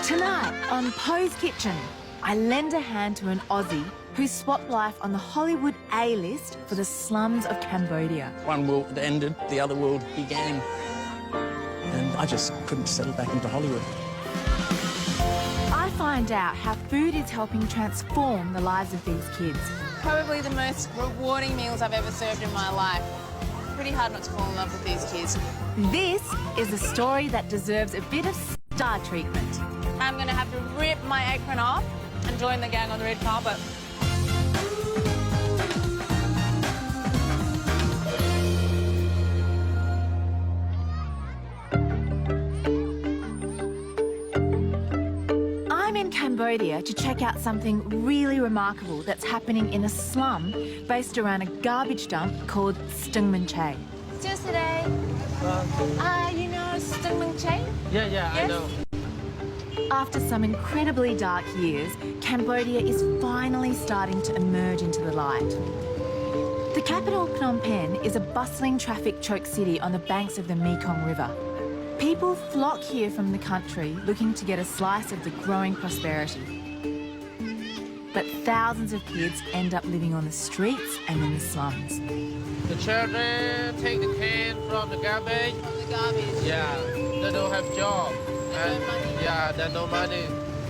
Tonight on Poe's Kitchen, I lend a hand to an Aussie who swapped life on the Hollywood A-list for the slums of Cambodia. One world ended, the other world began. And I just couldn't settle back into Hollywood. I find out how food is helping transform the lives of these kids. Probably the most rewarding meals I've ever served in my life. Pretty hard not to fall in love with these kids. This is a story that deserves a bit of star treatment. I'm going to have to rip my apron off and join the gang on the red carpet. I'm in Cambodia to check out something really remarkable that's happening in a slum based around a garbage dump called Stung Che. Just today. You know Stung Che? Yeah, Yes? I know. After some incredibly dark years, Cambodia is finally starting to emerge into the light. The capital, Phnom Penh, is a bustling traffic choked city on the banks of the Mekong River. People flock here from the country looking to get a slice of the growing prosperity. But thousands of kids end up living on the streets and in the slums. The children take the can from the garbage. From the garbage. Yeah, they don't have job. They no money. Yeah, they no money.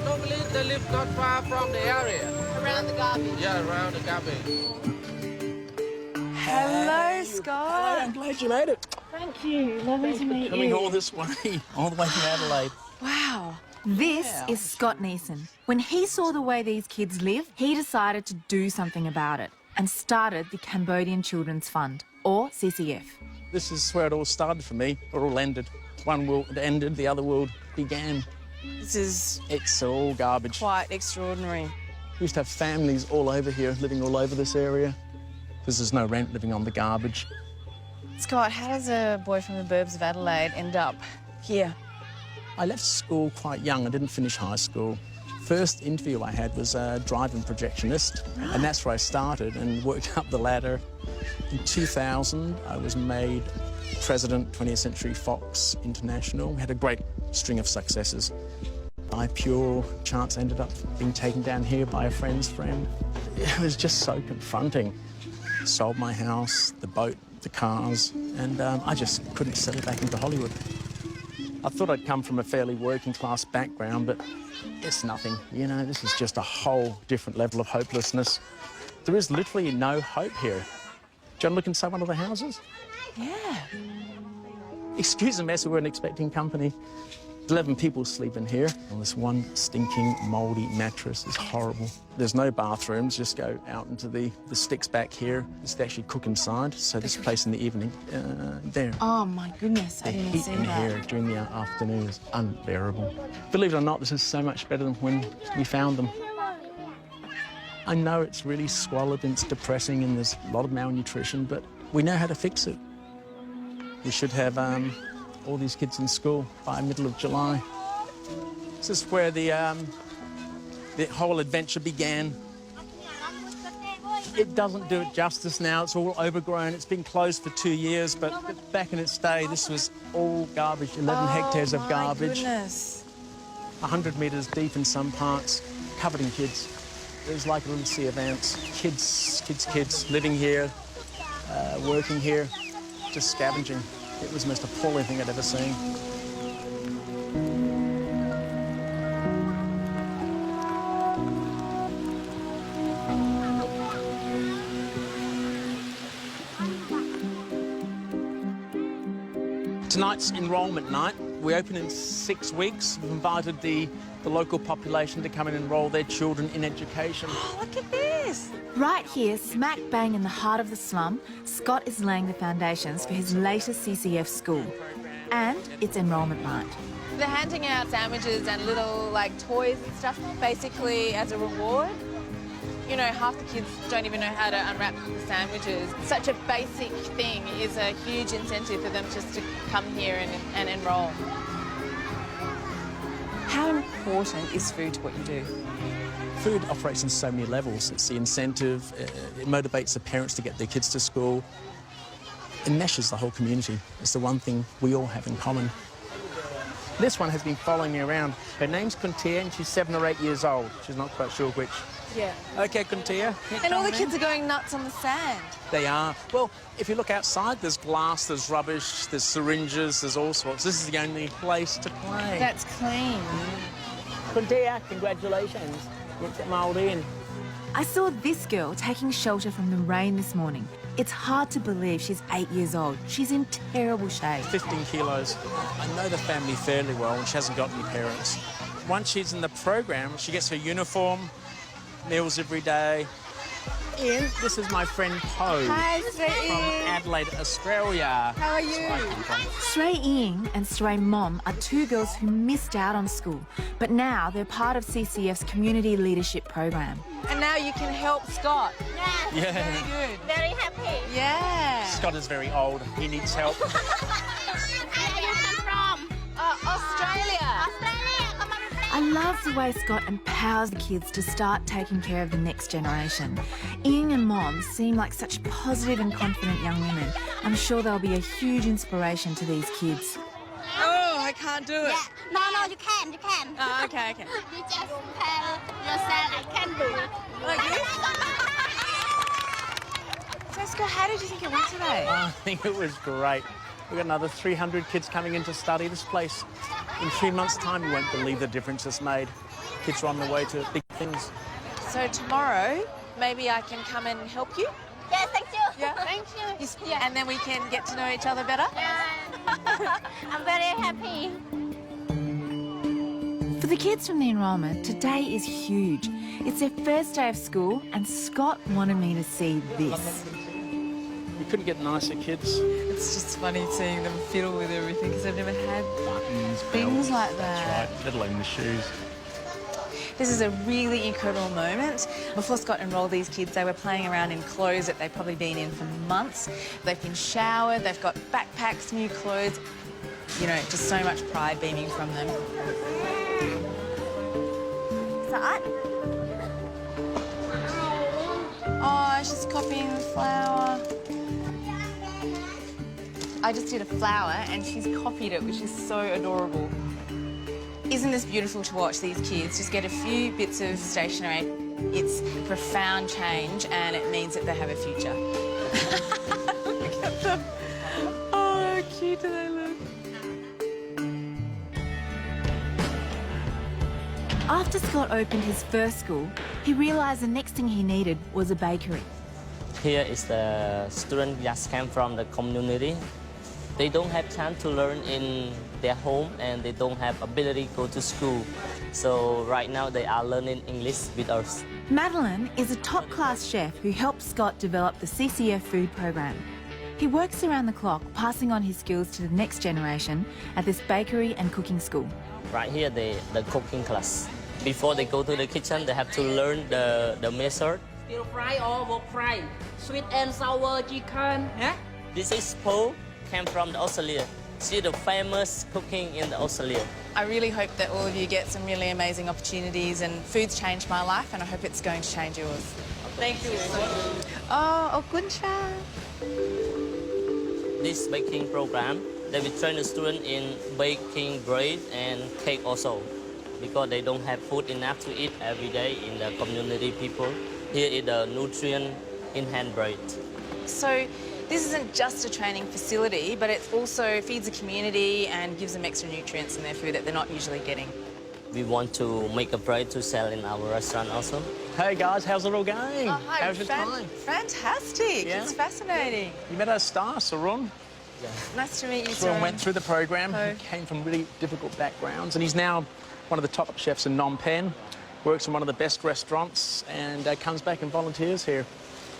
Normally they live not far from the area. Around the garbage. Yeah, around the garbage. Hello, Scott. I'm glad you made it. Thank you. Lovely to meet Coming all this way, all the way from Adelaide. Wow. This is Scott Neeson. When he saw the way these kids live, he decided to do something about it and started the Cambodian Children's Fund, or CCF. This is where it all started for me. It all ended. One world ended, the other world began. This is It's all garbage. quite extraordinary. We used to have families all over here, living all over this area, because there's no rent, living on the garbage. Scott, how does a boy from the burbs of Adelaide end up here? I left school quite young. I didn't finish high school. First interview I had was a drive-in projectionist, and that's where I started and worked up the ladder. In 2000, I was made president, 20th Century Fox International. We had a great string of successes. By pure chance, I ended up being taken down here by a friend's friend. It was just so confronting. Sold my house, the boat, the cars, and I just couldn't settle back into Hollywood. I thought I'd come from a fairly working-class background, but it's nothing. You know, this is just a whole different level of hopelessness. There is literally no hope here. Do you want to look inside one of the houses? Yeah. Excuse the mess, we weren't expecting company. 11 people sleep in here on this one stinking, mouldy mattress. It's horrible. There's no bathrooms, just go out into the sticks back here. It's actually cook inside, so this place in the evening, there. Oh, my goodness, The I didn't heat see in that. here during the afternoon is unbearable. Believe it or not, this is so much better than when we found them. I know it's really squalid and it's depressing and there's a lot of malnutrition, but we know how to fix it. We should have all these kids in school by middle of July. This is where the whole adventure began. It doesn't do it justice now. It's all overgrown. It's been closed for 2 years, but back in its day, this was all garbage, 11 hectares of garbage. Goodness. 100 metres deep in some parts, covered in kids. It was like a little sea of ants. Kids living here, working here, just scavenging. It was the most appalling thing I'd ever seen. Tonight's enrolment night. We open in 6 weeks. We've invited the local population to come and enrol their children in education. Oh, look at this. Right here, smack bang in the heart of the slum, Scott is laying the foundations for his latest CCF school. And it's enrolment night. They're handing out sandwiches and little, like, toys and stuff, basically as a reward. You know, half the kids don't even know how to unwrap the sandwiches. Such a basic thing is a huge incentive for them just to come here and enrol. How important is food to what you do? Food operates on so many levels. It's the incentive, it motivates the parents to get their kids to school. It meshes the whole community. It's the one thing we all have in common. This one has been following me around. Her name's Kuntia and she's 7 or 8 years old. She's not quite sure which. Yeah. OK, Kuntia. And all the kids are going nuts on the sand. They are. Well, if you look outside, there's glass, there's rubbish, there's syringes, there's all sorts. This is the only place to play. That's clean. Kuntia, congratulations. Get mould in. I saw this girl taking shelter from the rain this morning. It's hard to believe she's 8 years old. She's in terrible shape. 15 kilos. I know the family fairly well and she hasn't got any parents. Once she's in the program, she gets her uniform, meals every day. Ian, this is my friend Poe. Hi, From sweetie. Adelaide, Australia. How are you? Srey Ying and Srey Mom are two girls who missed out on school, but now they're part of CCF's Community Leadership Program. And now you can help Scott. Yeah. Very good. Very happy. Yeah. Scott is very old. He needs help. Where you come from? Australia. Australia. Come on, I love the way Scott empowers the kids to start taking care of the next generation. Ying and Mom seem like such positive and confident young women. I'm sure they'll be a huge inspiration to these kids. Oh, I can't do it. Yeah. No, you can. You can. Oh, okay, okay. You just tell yourself I can do it. Like this? So, Scott, how did you think it went today? I think it was great. We've got another 300 kids coming in to study this place. In 3 months' time, you won't believe the difference it's made. Kids are on their way to big things. So tomorrow, maybe I can come and help you? Yes, thank you. Yeah. Thank you. Yeah. And then we can get to know each other better? Yeah. I'm very happy. For the kids from the enrolment, today is huge. It's their first day of school and Scott wanted me to see this. You couldn't get nicer kids. It's just funny seeing them fiddle with everything because I've never had Buttons, things belts. like that. That's right, let alone the shoes. This is a really incredible moment. Before Scott enrolled these kids, they were playing around in clothes that they've probably been in for months. They've been showered, they've got backpacks, new clothes. You know, just so much pride beaming from them. Scott. Oh, she's copying the flower. I just did a flower and she's copied it, which is so adorable. Isn't this beautiful to watch these kids just get a few bits of stationery? It's profound change and it means that they have a future. Look at them. Oh, how cute do they look? After Scott opened his first school, he realised the next thing he needed was a bakery. Here is the student just came from the community. They don't have time to learn in their home and they don't have ability to go to school. So right now they are learning English with us. Madeline is a top-class chef who helped Scott develop the CCF food program. He works around the clock, passing on his skills to the next generation at this bakery and cooking school. Right here, the cooking class. Before they go to the kitchen, they have to learn the method. Stir fry or wok fry, sweet and sour chicken. Yeah? This is Po, came from Australia. She's the famous cooking in Australia. I really hope that all of you get some really amazing opportunities and food's changed my life and I hope it's going to change yours. Thank you. Oh, Gunsha. This baking program, they will train the student in baking bread and cake also, because they don't have food enough to eat every day in the community people. Here is the nutrient in hand bread. So this isn't just a training facility, but it also feeds the community and gives them extra nutrients in their food that they're not usually getting. We want to make a bread to sell in our restaurant also. Hey guys, how's it all going? Oh, hi. How's your time? Fantastic. Yeah? It's fascinating. You met our star, Sarun. Nice to meet you, Sarun Sarun. went through the program. Oh. He came from really difficult backgrounds and he's now one of the top chefs in Phnom Penh, works in one of the best restaurants and comes back and volunteers here.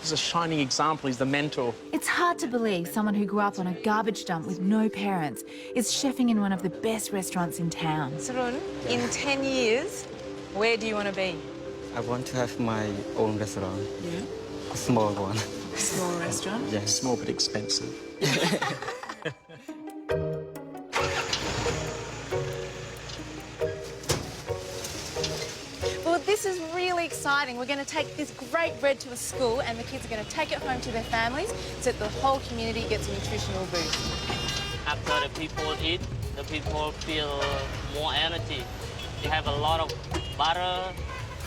He's a shining example. He's the mentor. It's hard to believe someone who grew up on a garbage dump with no parents is chefing in one of the best restaurants in town. Sarun, in 10 years, where do you want to be? I want to have my own restaurant. Yeah. A small one. Small restaurant? Yes. Small but expensive. Well, this is really exciting. We're going to take this great bread to a school and the kids are going to take it home to their families so that the whole community gets a nutritional boost. After the people eat, the people feel more energy. You have a lot of butter,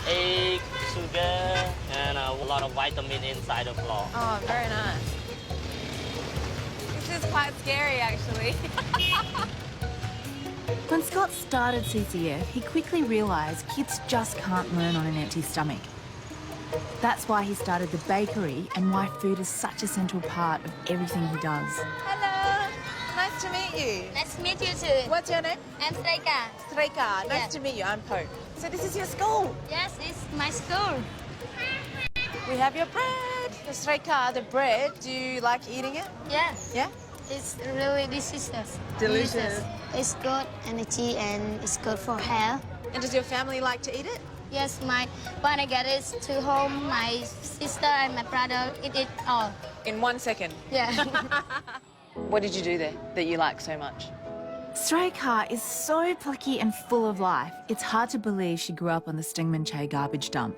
egg, sugar, and a lot of vitamin inside the flour. Oh, very nice. This is quite scary, actually. When Scott started CCF, he quickly realised kids just can't learn on an empty stomach. That's why he started the bakery and why food is such a central part of everything he does. Hello. Nice to meet you. Nice to meet you too. What's your name? I'm Streka. Streka. Nice Yeah. to meet you. I'm Pope. So this is your school. Yes, it's my school. We have your bread. The Streka, the bread, do you like eating it? Yes. Yeah? It's really delicious. Delicious. It's good energy and it's good for health. And does your family like to eat it? Yes, when I get it to home, my sister and my brother eat it all. In 1 second. Yeah. What did you do there that you like so much? Streka is so plucky and full of life, it's hard to believe she grew up on the Stingmanche garbage dump.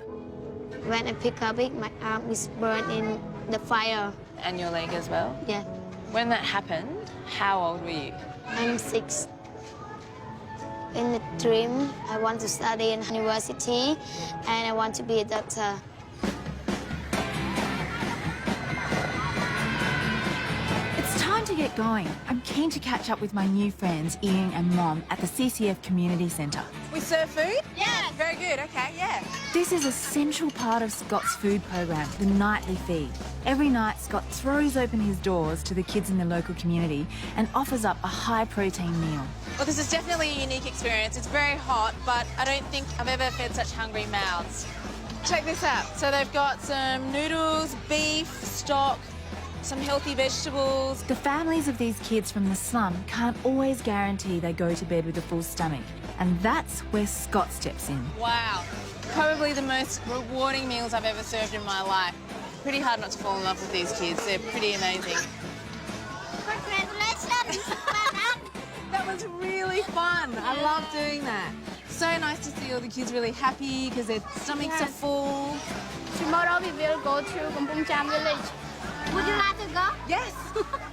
When I pick up it, my arm is burned in the fire. And your leg as well? Yeah. When that happened, how old were you? I'm 6. In the dream, I want to study in university and I want to be a doctor. It's time to get going. I'm keen to catch up with my new friends, Ian and Mom, at the CCF Community Centre. We serve food? Yeah. Very good, okay, yeah. This is a central part of Scott's food program, the nightly feed. Every night, Scott throws open his doors to the kids in the local community and offers up a high-protein meal. Well, this is definitely a unique experience. It's very hot, but I don't think I've ever fed such hungry mouths. Check this out. So they've got some noodles, beef, stock, some healthy vegetables. The families of these kids from the slum can't always guarantee they go to bed with a full stomach, and that's where Scott steps in. Wow. Probably the most rewarding meals I've ever served in my life. Pretty hard not to fall in love with these kids. They're pretty amazing. Congratulations! That was really fun. I love doing that. So nice to see all the kids really happy because their stomachs are full. Tomorrow we will go to Kampong Cham village. Would you like to go? Yes,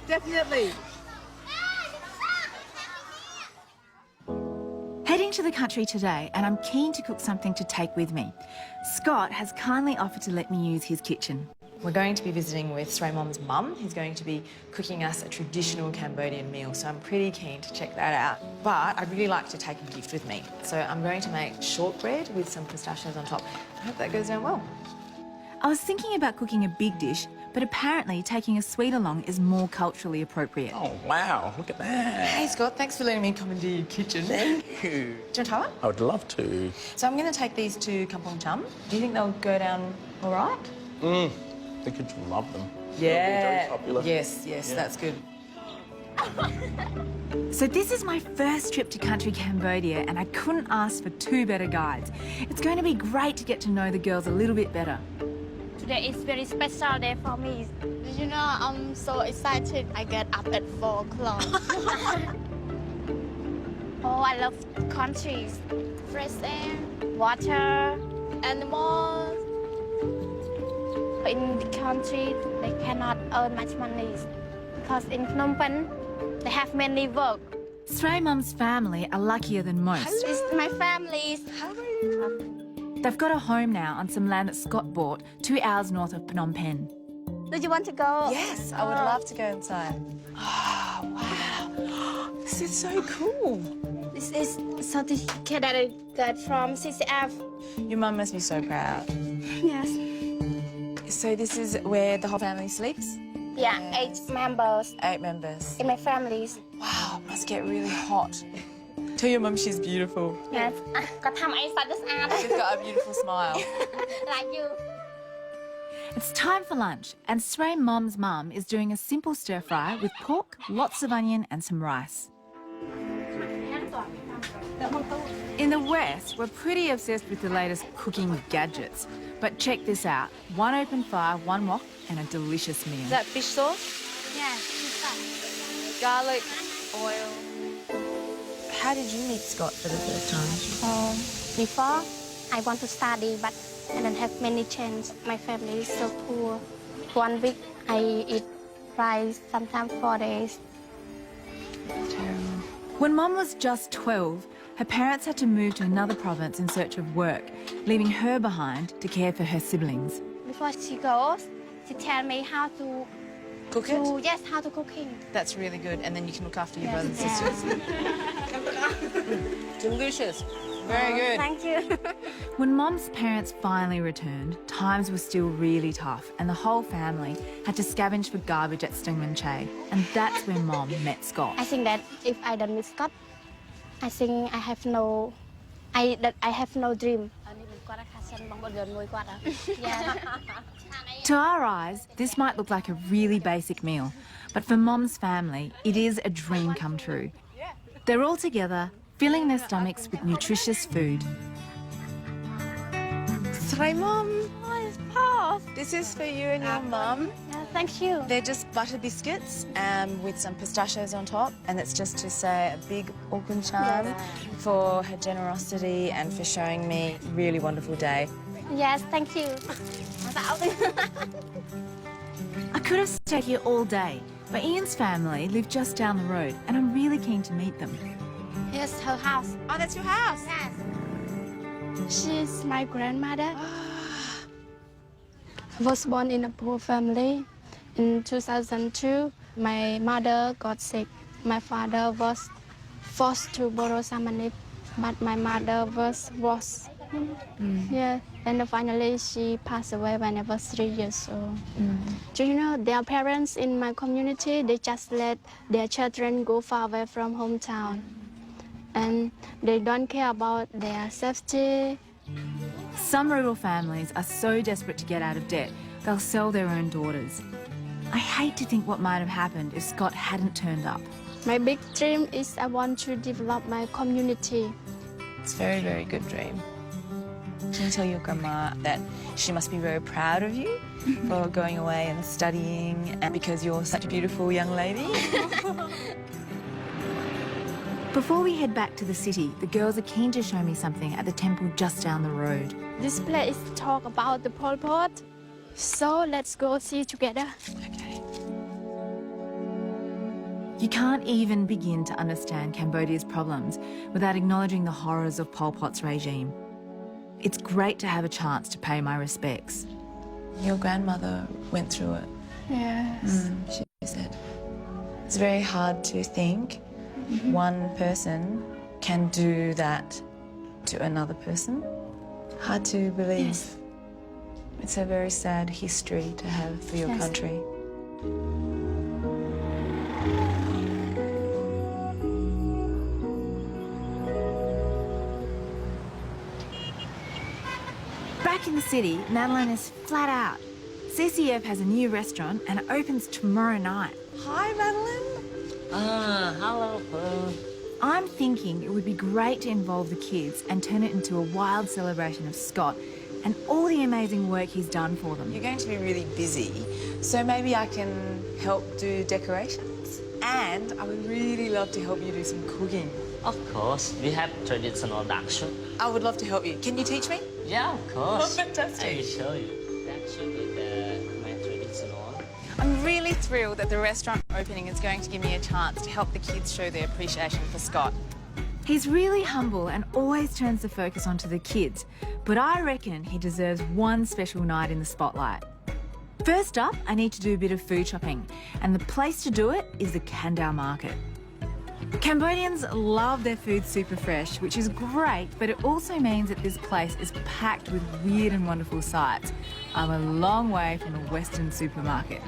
definitely. Heading to the country today, and I'm keen to cook something to take with me. Scott has kindly offered to let me use his kitchen. We're going to be visiting with Stray Mom's mum, who's going to be cooking us a traditional Cambodian meal, so I'm pretty keen to check that out. But I'd really like to take a gift with me. So I'm going to make shortbread with some pistachios on top. I hope that goes down well. I was thinking about cooking a big dish, but apparently taking a sweet along is more culturally appropriate. Oh, wow, look at that. Hey, Scott, thanks for letting me come into your kitchen. Thank you. Do you want to try one? I would love to. So I'm going to take these to Kampong Cham. Do you think they'll go down all right? The kids will love them. Yeah. They'll be very popular. Yes, Yeah. that's good. So this is my first trip to country Cambodia, and I couldn't ask for two better guides. It's going to be great to get to know the girls a little bit better. Today is very special day for me. You know, I'm so excited. I get up at 4 o'clock. Oh, I love countries. Fresh air, water, animals. In the country, they cannot earn much money because in Phnom Penh, they have many work. Stray Mum's family are luckier than most. It's my family. They've got a home now on some land that Scott bought 2 hours north of Phnom Penh. Do you want to go? Yes, I would love to go inside. Oh, wow. This is so cool. This is a certificate that I got from CCF. Your mum must be so proud. Yes. So this is where the whole family sleeps? Yeah, 8 members 8 members. in my family. Wow, must get really hot. Tell your mum she's beautiful. Yes. គាត់ทำអីសាច់ស្អាត She's got a beautiful smile. like you. It's time for lunch, and Stray Mum's mum is doing a simple stir fry with pork, lots of onion and some rice. In the West, we're pretty obsessed with the latest cooking gadgets. But check this out. 1 open fire, 1 wok and a delicious meal. Is that fish sauce? Yes. Garlic, oil. How did you meet Scott for the first time? Before, I want to study, but I don't have many chance. My family is so poor. 1 week, I eat rice, sometimes 4 days. Terrible. When Mom was just 12, her parents had to move to another province in search of work, leaving her behind to care for her siblings. Before she goes, she tells me how to Cook it? Yes, how to cooking. That's really good, and then you can look after your brothers and Yes. sisters. Delicious. Very good. Thank you. When Mom's parents finally returned, times were still really tough and the whole family had to scavenge for garbage at Stingman Che. And that's where Mom met Scott. I think that if I don't meet Scott, I think I have no dream. Yeah. To our eyes, this might look like a really basic meal, but for Mom's family, it is a dream come true. They're all together, filling their stomachs with nutritious food. Hi, Mom. Oh, it's Paul. This is for you and your mum. Yeah, thank you. They're just butter biscuits with some pistachios on top, and it's just to say a big Okuncham for her generosity and for showing me a really wonderful day. Yes, thank you. I could have stayed here all day, but Ian's family live just down the road and I'm really keen to meet them. Here's her house. Oh, that's your house? Yes. She's my grandmother. I was born in a poor family. In 2002, my mother got sick. My father was forced to borrow some money, but my mother was worse. Yeah, and finally she passed away when I was 3 years old. Do you know, their parents in my community, they just let their children go far away from hometown. And they don't care about their safety. Some rural families are so desperate to get out of debt, they'll sell their own daughters. I hate to think what might have happened if Scott hadn't turned up. My big dream is I want to develop my community. It's a very, very good dream. Can you tell your grandma that she must be very proud of you for going away and studying and because you're such a beautiful young lady? Before we head back to the city, the girls are keen to show me something at the temple just down the road. This place talk about the Pol Pot, so let's go see together. Okay. You can't even begin to understand Cambodia's problems without acknowledging the horrors of Pol Pot's regime. It's great to have a chance to pay my respects. Your grandmother went through it. Yes. She said. It's very hard to think one person can do that to another person. Hard to believe. Yes. It's a very sad history to have for your Yes. country. Back in the city, Madeline is flat out. CCF has a new restaurant and it opens tomorrow night. Hi, Madeline. Hello, Pearl. I'm thinking it would be great to involve the kids and turn it into a wild celebration of Scott and all the amazing work he's done for them. You're going to be really busy, so maybe I can help do decorations. And I would really love to help you do some cooking. Of course, we have traditional duck soup. I would love to help you. Can you teach me? Yeah, of course. Oh, fantastic. I will show you. Duck soup is my traditional. I'm really thrilled that the restaurant opening is going to give me a chance to help the kids show their appreciation for Scott. He's really humble and always turns the focus onto the kids, but I reckon he deserves one special night in the spotlight. First up, I need to do a bit of food shopping, and the place to do it is the Kandao market. Cambodians love their food super fresh, which is great, but it also means that this place is packed with weird and wonderful sights. I'm a long way from a Western supermarket.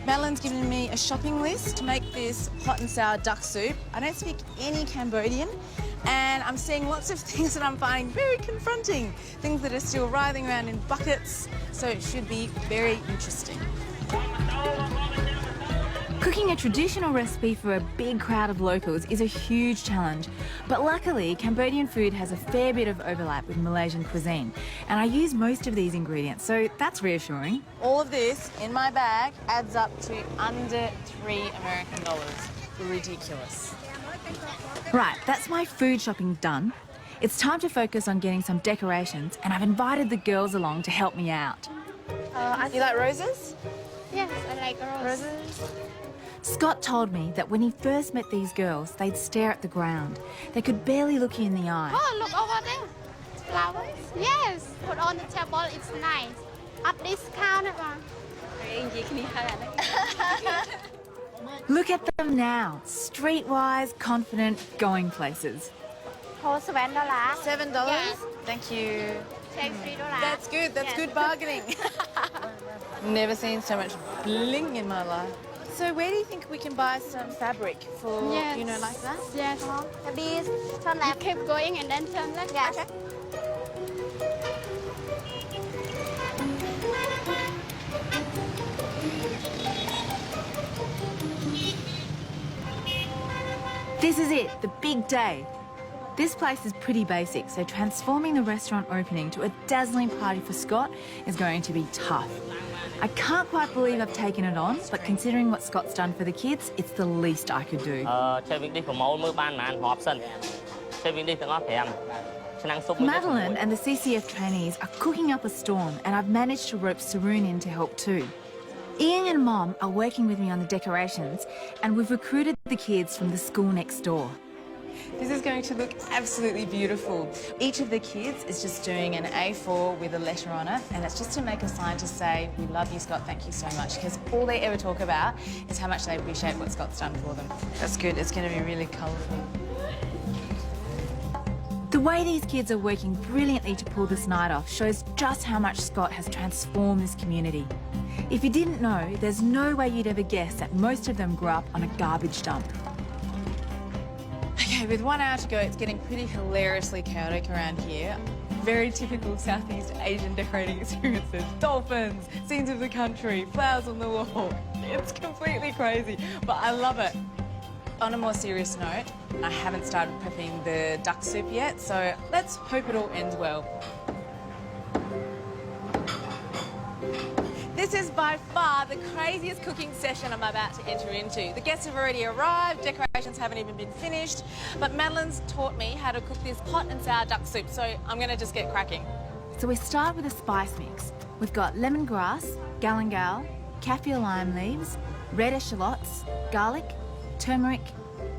Madeline's given me a shopping list to make this hot and sour duck soup. I don't speak any Cambodian, and I'm seeing lots of things that I'm finding very confronting. Things that are still writhing around in buckets, so it should be very interesting. Cooking a traditional recipe for a big crowd of locals is a huge challenge, but luckily Cambodian food has a fair bit of overlap with Malaysian cuisine, and I use most of these ingredients, so that's reassuring. All of this in my bag adds up to under $3 American. Ridiculous. Right, that's my food shopping done. It's time to focus on getting some decorations, and I've invited the girls along to help me out. You like roses? Yes, I like roses. Scott told me that when he first met these girls, they'd stare at the ground. They could barely look you in the eye. Oh, look over there. Flowers. Yes. Put on the table. It's nice. Up discount. Look at them now, streetwise, confident, going places. $7. $7? Yes. Thank you. Take $3. That's good. That's good bargaining. Never seen so much bling in my life. So where do you think we can buy some fabric for, Yes. you know, like that? Yes. Maybe turn left. You keep going and then turn left. Yeah. Okay. This is it, the big day. This place is pretty basic, so transforming the restaurant opening to a dazzling party for Scott is going to be tough. I can't quite believe I've taken it on, but considering what Scott's done for the kids, it's the least I could do. Madeline and the CCF trainees are cooking up a storm, and I've managed to rope Saroon in to help too. Ian and Mom are working with me on the decorations, and we've recruited the kids from the school next door. This is going to look absolutely beautiful. Each of the kids is just doing an A4 with a letter on it, and it's just to make a sign to say, we love you, Scott, thank you so much, because all they ever talk about is how much they appreciate what Scott's done for them. That's good. It's going to be really colourful. The way these kids are working brilliantly to pull this night off shows just how much Scott has transformed this community. If you didn't know, there's no way you'd ever guess that most of them grew up on a garbage dump. Okay, with 1 hour to go, it's getting pretty hilariously chaotic around here. Very typical Southeast Asian decorating experiences. Dolphins, scenes of the country, flowers on the wall. It's completely crazy, but I love it. On a more serious note, I haven't started prepping the duck soup yet, so let's hope it all ends well. This is by far the craziest cooking session I'm about to enter into. The guests have already arrived, decorations haven't even been finished, but Madeline's taught me how to cook this hot and sour duck soup, so I'm going to just get cracking. So we start with a spice mix. We've got lemongrass, galangal, kaffir lime leaves, red eschalots, garlic, turmeric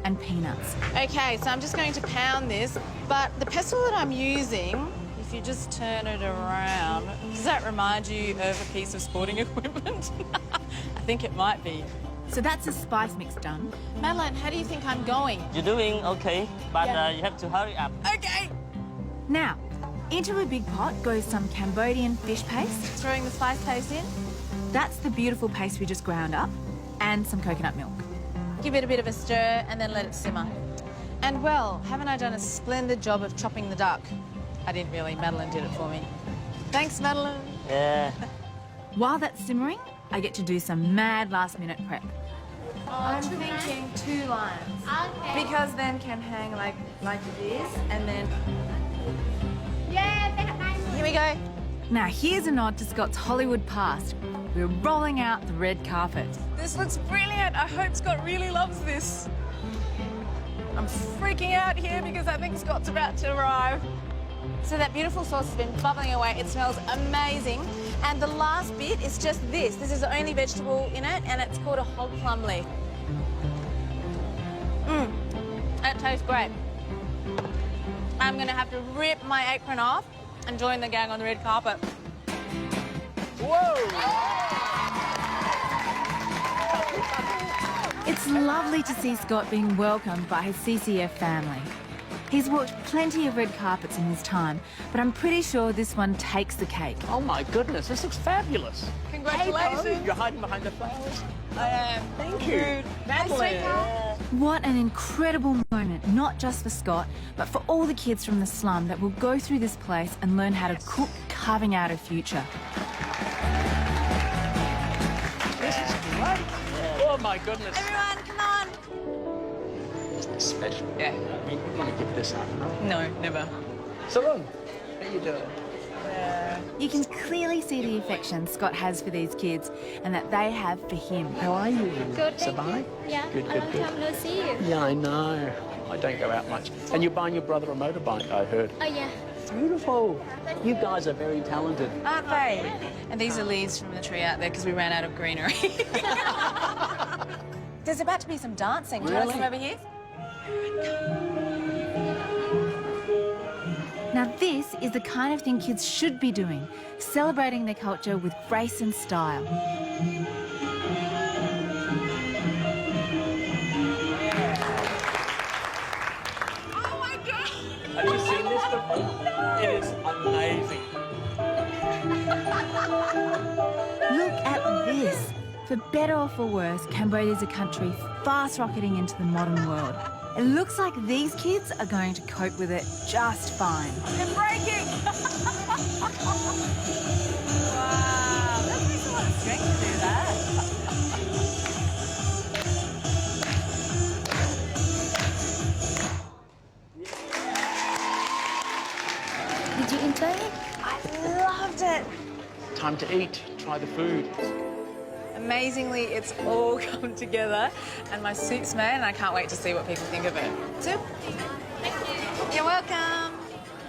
and peanuts. Okay, so I'm just going to pound this, but the pestle that I'm using, if you just turn it around, does that remind you of a piece of sporting equipment? I think it might be. So that's the spice mix done. Madeline, how do you think I'm going? You're doing okay, but you have to hurry up. Okay. Now, into a big pot goes some Cambodian fish paste. Throwing the spice paste in. That's the beautiful paste we just ground up, and some coconut milk. Give it a bit of a stir and then let it simmer. And well, haven't I done a splendid job of chopping the duck? I didn't really, Madeline did it for me. Thanks, Madeline. Yeah. While that's simmering, I get to do some mad last-minute prep. I'm thinking 2 lines. Okay. Because then can hang like this, and then... Yeah, Here we go. Now here's a nod to Scott's Hollywood past. We're rolling out the red carpet. This looks brilliant. I hope Scott really loves this. I'm freaking out here because I think Scott's about to arrive. So that beautiful sauce has been bubbling away. It smells amazing. And the last bit is just this. This is the only vegetable in it, and it's called a hog plum leaf. That tastes great. I'm going to have to rip my apron off and join the gang on the red carpet. It's lovely to see Scott being welcomed by his CCF family. He's walked plenty of red carpets in his time, but I'm pretty sure this one takes the cake. Oh my goodness, this looks fabulous. Congratulations. You're hiding behind the flowers. I am. Thank you. Madeline. What an incredible moment, not just for Scott, but for all the kids from the slum that will go through this place and learn how to cook, carving out a future. This is great. Oh my goodness. Everyone, come on. Isn't this special? Yeah. I mean, you're going to give this up, no? No, never. Saroon, how you doing? You can clearly see the affection Scott has for these kids and that they have for him. How are you? Good, Survive? thank you. Yeah, Good, a good, long good. time no see you. Yeah, I know. I don't go out much. And you're buying your brother a motorbike, I heard. Oh, yeah. Beautiful. You guys are very talented. Aren't they? And these are leaves from the tree out there because we ran out of greenery. There's about to be some dancing. Do you want to come over here? Now this is the kind of thing kids should be doing, celebrating their culture with grace and style. Oh my God! Have you seen this before? It is amazing. Look at this. For better or for worse, Cambodia is a country fast rocketing into the modern world. It looks like these kids are going to cope with it just fine. They're breaking! Wow, that takes a lot of strength to do that. Did you enjoy it? I loved it. Time to eat. Try the food. Amazingly, it's all come together, and my soup's made, and I can't wait to see what people think of it. Soup? Thank you. You're welcome.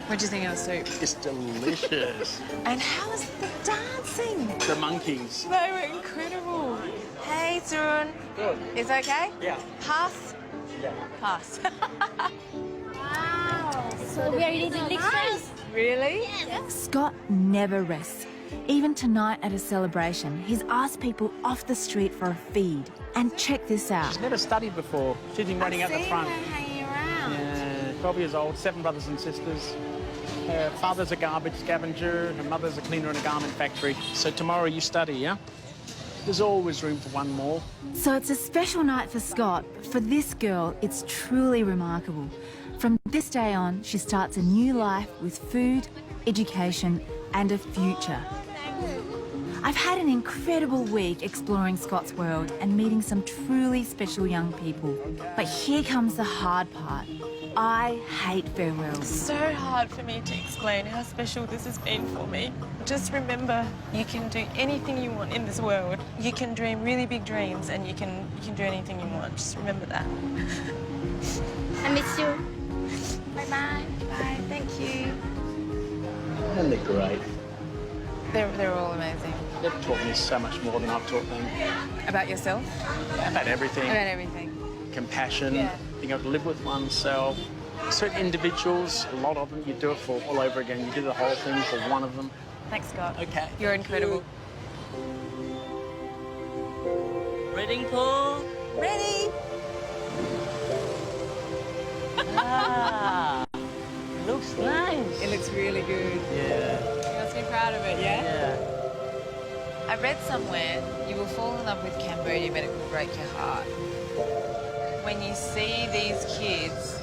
What do you think of the soup? It's delicious. And how was the dancing? The monkeys. They were incredible. Hey, Surun. Good. Is it okay? Yeah. Pass? Yeah. Pass. Wow. So we are eating nice. Really? Scott never rests. Even tonight at a celebration, he's asked people off the street for a feed. And check this out. She's never studied before. She's been waiting at the front. hanging around. Yeah, 12 years old, 7 brothers and sisters. Her father's a garbage scavenger, her mother's a cleaner in a garment factory. So tomorrow you study, yeah? There's always room for one more. So it's a special night for Scott. For this girl, it's truly remarkable. From this day on, she starts a new life with food, education, and a future. I've had an incredible week exploring Scott's world and meeting some truly special young people. But here comes the hard part. I hate farewells. So hard for me to explain how special this has been for me. Just remember, you can do anything you want in this world. You can dream really big dreams, and you can do anything you want. Just remember that. I miss you. Bye-bye. Bye. Thank you. And they're great. They're all amazing. They've taught me so much more than I've taught them. About yourself? About everything. About everything. Compassion, Yeah. being able to live with oneself. Certain individuals, a lot of them, you do it for all over again. You do the whole thing for one of them. Thanks, Scott. Okay. You're incredible. Reading pool. Ready? Ah, looks nice. It looks really good. Yeah. You must be proud of it, yeah? Yeah. I read somewhere, you will fall in love with Cambodia, but it will break your heart. When you see these kids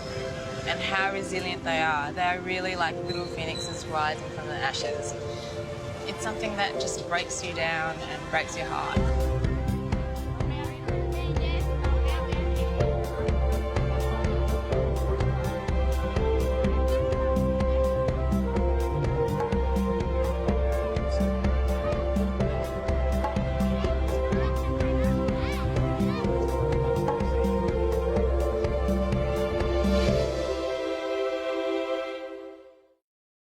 and how resilient they are really like little phoenixes rising from the ashes. It's something that just breaks you down and breaks your heart.